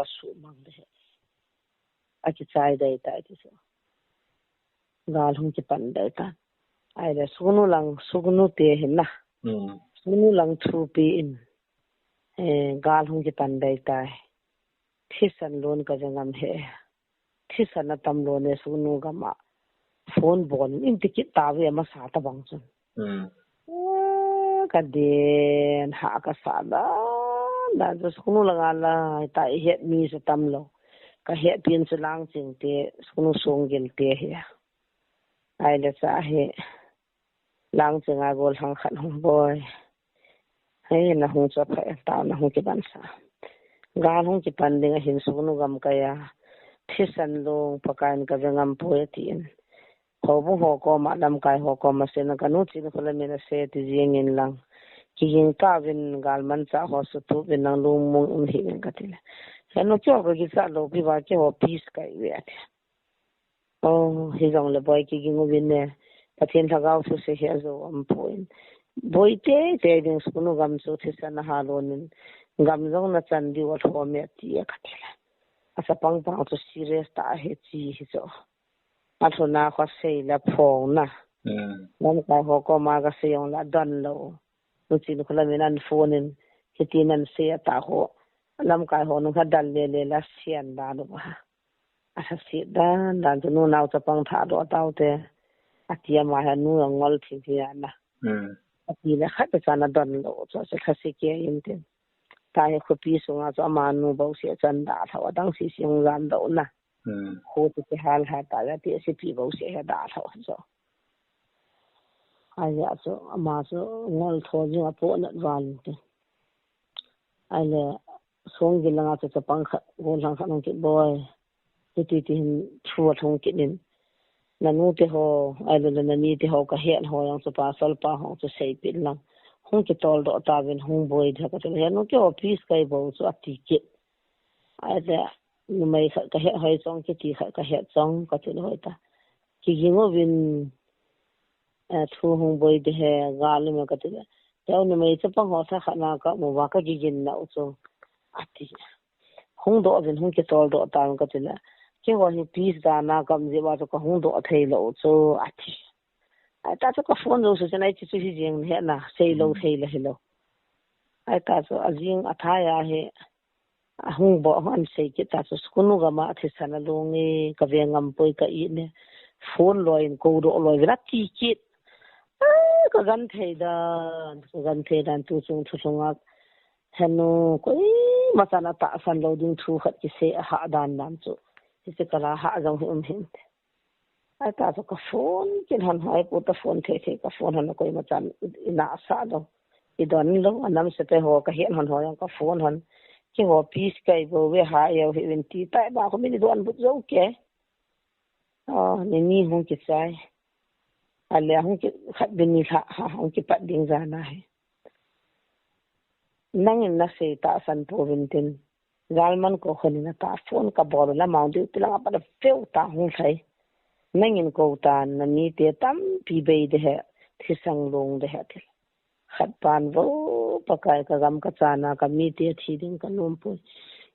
ka su mang de aki chai dai ta ti so gal hung ki pan dai ta ai le sugnu te hin na sugnu lang thu pi in gal hung ki pan dai ta thisan lon ka jangam he thisan na tam lon ne sugnu ga ma phone bon in tikit ta we ma sa ta bang chun ka den ha ka sa da sugnu la ta het mi sa tam lo ka he pin su lang ching te sunu song gel te he ai le sa he lang ching a gol hang khan hong boy he na hong cha pha ta na hong ki ban sa ga hong ki pan ding hin sunu gam ka ya thisan long pakan ka jangam poe tin ho bu ho ko ma lam kai ho ko ma se na ka nu chi ko la me na se ti jing in lang ki yin ka vin gal man cha ho su tu vin nang lu mung hi ka ti nó cho cái sao lâu bị vào cho peace cái vậy hy vọng là boy cái ngô bên nè phát hiện thằng gạo số sẽ hiểu rồi point boy thế đến school nó gam số thế sana halon gam giống nó chân đi vào thome tiệt cái là asa pang cho serious ta hết chi cho mà thôi na khó xây là phong na nên cái họ có mà cái xây ông là đan lâu nó chỉ nó là mình ăn phone nên cái tiền ăn xây ta họ lam kai ho nu dal le la sian da do ha asa si dan tu nu nau cha pang tha do tau te atia ma ha nu ngol thi thi na ati le khat cha na don lo cha se khasi ke yin te ta he khu pi su nga cha ma nu bo se chan da thaw dang si siung ran do na ho ti hal ha ta ya ti si pi bo se ha da thaw so ai ya so ma so ngol tho ji ma po na ran te ai le song gi langa cha pang kha gol hang kha nong ki boy ti thua thong ki nin na nu te ho ai le na ni te ho ka hen ho yang pa sol pa ho to sei pin lang hong ki tol do ta vin hong boy tha ka te no ki office kai bo so ati ki ai da nu mai kha ka he hoi song ki ti kha ka he song ka te hoi ta ki gi ngo vin thu hong boy de he gal me ka te ya nu mai cha pang ho tha kha na ka mo wa ka gi gin na so ati hong do vin hong ki tol do ta ka te la ki ho hi peace da na kam je ba to ka hong do thei lo so ati ai ta cho ka phone lo so nai chi chi jing he na sei lo thei la hello ai ta so ajing athaya he hong bo han sei ki ta so skunu ga ma thi sana lo nge ka ve ngam poi ka I ne phone loin ko do loi ra ti ki ka gan thei dan tu chung thu chung a hanu koi masana ta san lo ding thu khat ki se ha dan nam chu se kala ha jong hin ai ta so ka phone kin han hai pu ta phone the ka phone han koi ma chan ina sa do I don lo anam se pe ho ka hen han ho yang ka phone han ki ho peace kai bo we ha yo hi win ti ta ba ko mi don bu zo ke ni hong ki sai ale hong ki khat bin ni ha hong ki pat ding za na hai nang na se ta san po vin tin galman ko khoni na ta phone ka bor la maung di pilang pa feu ta hong sai nangin ko ta na ni te tam pi be de he thi sang long de he thil khat pan vo pakai ka gam ka chana ka mi te thi ding ka nom pu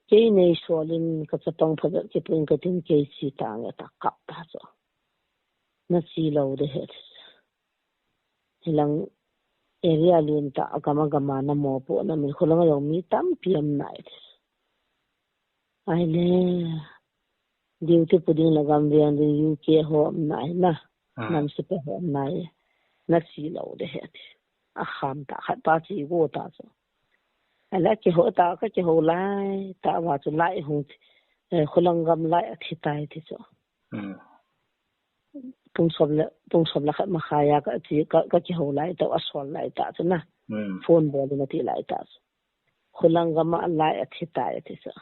ke nei solin ka chatong phada ki pin ka tin ke si ta nga ta kap ta so na si lo de he hilang area lin ta gama na mo po na mi khulanga yo mi tam pm nai ai le duty puding lagam rian din UK ho nai na nam se pe ho nai na si lo de he a kham ta khat pa chi go ta so ala ki ho ta ka ki ho lai ta wa chu lai hung khulangam lai thi tai thi so tung sob la khat ma khaya ka chi ka ki ho lai ta asol lai ta chu na phone bol na ti lai ta khulangam lai thi tai thi so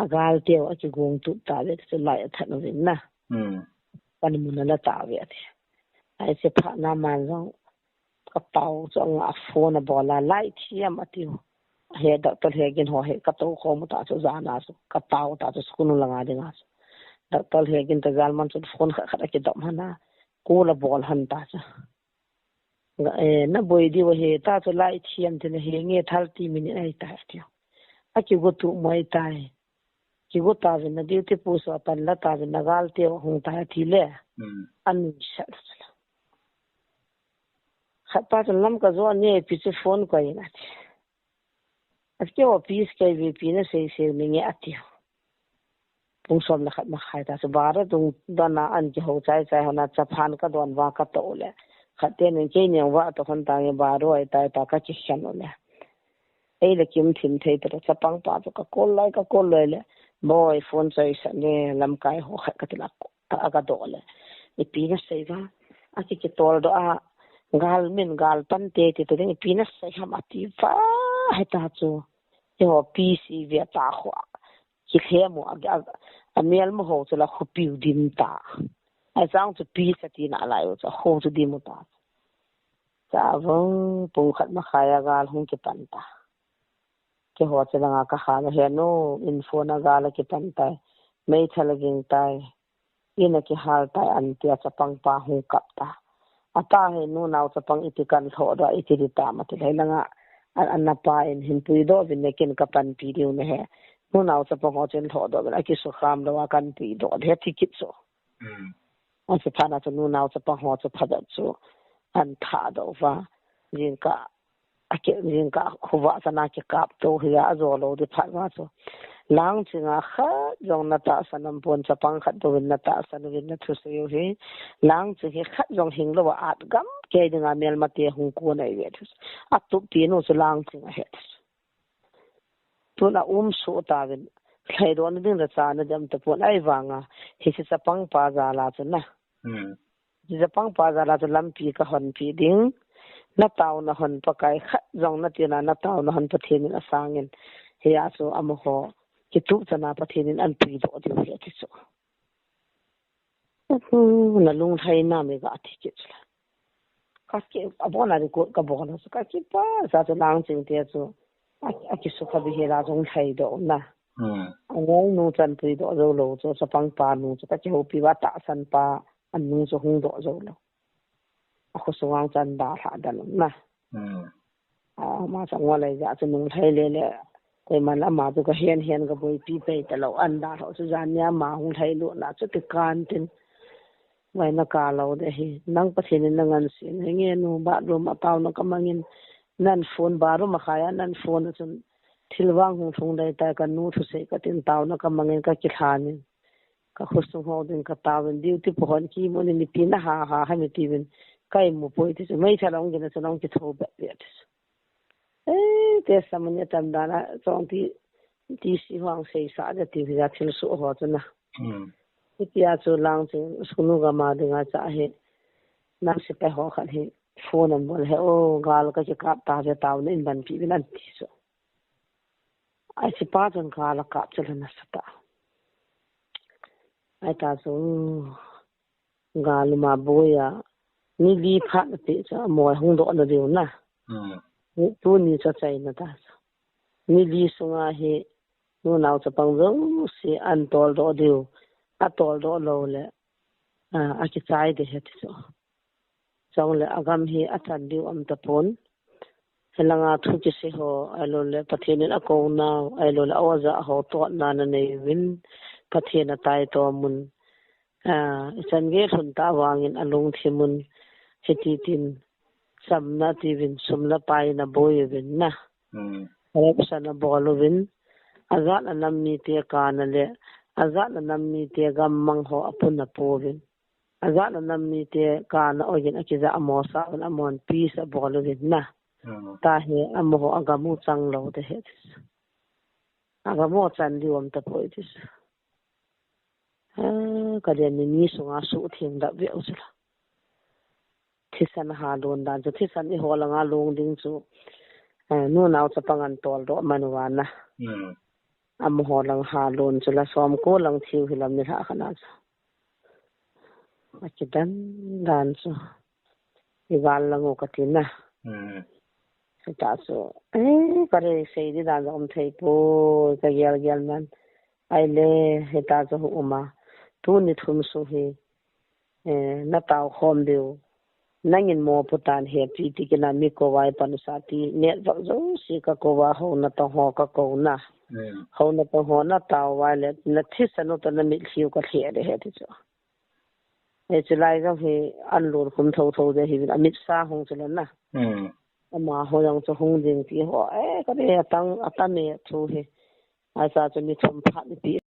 agal teo a ki gong tu ta le so lai that no vin na pan mun na ta ve ai se pha na man rong ka pau chong a phone bola lai thiam atiu he doctor he gin ho he ka to ko mu ta so za na so ka pau ta so skunu langa de nga so doctor he gin ta gal man so phone kha kha ki dom hana ko la bol han ta sa na boy di wa he ta so lai thiam te he nge 30 minute ai ta tiu a ki go tu mai tai ki go ta na duty pu so tan la ta na gal te hung ta thi le an sha khat pa lam ka zo ne pi che phone ko ina aske office ke vp na se ni nge ati pung som na khat ma khai ta so bara dung dana an ki ho chai hona chaphan ka don wa ka to le khate ne ke ne wa to khon ta nge baro ai ta ka chi khan le ei le kim thim thei ta chapang pa to ka kol lai le boy phone chai sa ne lam kai ho khat ka tila ka do le e pi na sei va a ki tol do a gal min gal pan te to ne pi na sei ha ma ti va hai ta chu yo pc via ta khwa ki khemo a mel mo ho chu la khupiu dim ta ai sang chu pi sa ti na lai chu ho chu dim ta cha vong pu khat ma khaya gal hung ki pan ta ke ho chu la ka kha he no info na gal ki pan ta mei thalaging tai ina ki hal tai an tia chapang pa hung kap ta ata he no naw chapang itikan tho do itiri ta ma ti lai langa an na pa in hin pui do vin nekin ka pan pi diu ne he no naw chapang ho chen tho do la ki su kham do wa kan pi do the tikit so an se phana chu no naw chapang ho chu phada chu an tha do wa jin ka khuwa sana ki kap to hiya zo lo de pha ma chu lang chinga kha jong na ta sanam pon chapang khat do win na ta san win na thu se yo he lang chi he khat jong hing lo at gam ke dinga mel ma te hung ko nei ve thu a tu pi no chu lang chinga he tu na so ta win khai do na ding ra cha na jam ta pon ai wanga he si chapang pa za la chu na chapang pa za la chu lam pi ka hon pi ding na taw na hon pa kai khat jong na ti na taw na hon pa thin na sangin he a so am ho ki tu chana pa thin an pi do di he ti so na lung thai na me ga ti ki chla ka ke abona ri ko ka bona so ka ki pa sa to lang ching te so a ki so ka bi he la jong thai do na ngol nu chan pi do zo lo so sa pang pa nu so ka ki ho pi wa ta san pa an nu so hung do zo lo a ko so wang chan da tha da na ma sa ngol ai ja chu nu thai le koi man ama tu ka hen ka boi pi pe ta lo an da ho su jan ya ma hung thai lu na chu ti kan tin wai na ka lo de hi nang pa thin na ngan sin nge nu ba ro ma taw na ka mangin nan phone ba ro ma khaya nan phone chun thilwang hung thung dai ta ka nu thu se ka tin taw na ka mangin ka ki thanin ka khusu ho din ka tawin duty pohon ki mo ni pi na ha mi ti bin kai mo poi ti mai thalong gina chong ki tho ba be te samanya tam dana chong ti si hwang sei sa da ti ga thil su ho chuna ipia chu lang chu sunu ga ma dinga cha he na se pe ho khan he phone an bol he o gal ka ki kap ta je taw ne ban pi bin an ti so ai si pa jan ka la ka chela na sa ta ai ta so gal ma boya ni li pha na te cha mo hung do na diu na tu ni cha chai na ta ni li sunga he no naw cha pang zo si an tol do diu a tol do lo le a ki chai de he ti so chong le agam hi a chan diu am ta pon helanga thu ki se ho alo le pathin a ko na alo le awaza ho to na na nei win pathin a tai to mun chan ge thun ta wangin alung thimun chiti tin samna ti win sumla pai na boy win na repsa na bolo win azat na namni te ka na le azat na namni te gam mang ho apun na po win azat na namni te ka na ogin akiza amosa na amon peace a bolo win na ta he amo agamu chang lo de he agamo chan di om ta poi dis ka de ni sunga su thing da ve usla thisan ha don dan chu thisan ni holanga long ding chu no naw chapangan tol do manuwana am holang ha lon chula som ko lang thiu hilam ni ha khana cha achidan dan chu iwal lango katina ta so kare sei di dan om thei po ka gel man ai le heta cho uma tu ni thum su he na taw khom deu nangin mo putan he pi ti kina mi ko wai pan sa ti ne zo si ka ko wa ho na to ho ka ko na hầu nó tao hoa nó tao vài lệ nó thích sao nó tao nó mít siêu cái thiệt đấy hết chứ để chỉ lại cái thì ăn luôn không thâu thâu để thì mít sa không cho nên na mà hồi yang cho không riêng thì họ cái này tăng này thu thì ai sao cho mít thầm phát đi